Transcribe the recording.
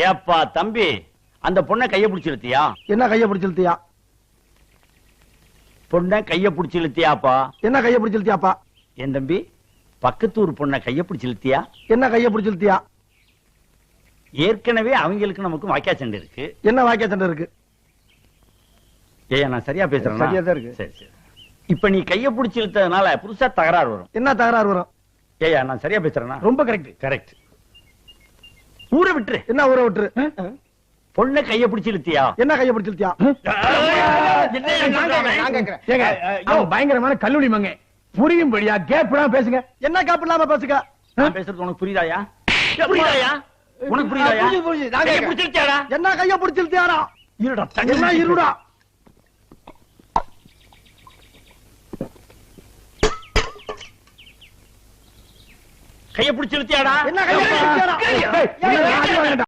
ஏப்பா தம்பி, அந்த பொண்ணை கைய பிடிச்சு இழுத்தியா? என்ன கைய பிடிச்சு இழுத்தியா? பொண்ணை கைய பிடிச்சு இழுத்தியாப்பா? என்ன கைய பிடிச்சு இழுத்தியாப்பா? என் தம்பி, பக்கத்தூர் பொண்ணை கைய பிடிச்சு இழுத்தியா? என்ன கைய பிடிச்சு இழுத்தியா? ஏற்கனவே அவங்களுக்கு நமக்கு வாக்கியா சண்டை இருக்கு. என்ன வாக்கியா சண்டை இருக்கு? ஏய், நான் சரியா பேசுறேன்? சரியா தான் இருக்கு. சரி சரி. இப்ப நீ கைய பிடிச்சு இழுத்ததுனால புதுசா தகராறு வரும். என்ன தகராறு வரும்? ஏயா, நான் சரியா பேசுறேன்னா? ரொம்ப கரெக்ட். கரெக்ட். ஊரை விட்டுரு. என்ன ஊரை விட்டுரு? பொண்ணை கைய பிடிச்சு இழுத்தியா? என்ன கைய பிடிச்சு இழுத்தியா? பயங்கரமான கல்லூரி மங்க புரியும்படியா கேப் பேசுங்க. என்ன கேப் இல்லாம பேசுங்க? நான் பேசுறது உனக்கு புரியுதாயா? புரியுதாயா? உனக்கு புரியுதாயா? கைய பிடிச்சு இழுத்தியாடா? என்ன கைய பிடிச்சு இழுத்தியாரா? இருடா, என்ன இருடா? கைய பிடிச்சு இழுத்தியாடா? என்ன கைய பிடிச்சு இழுத்தியாரா?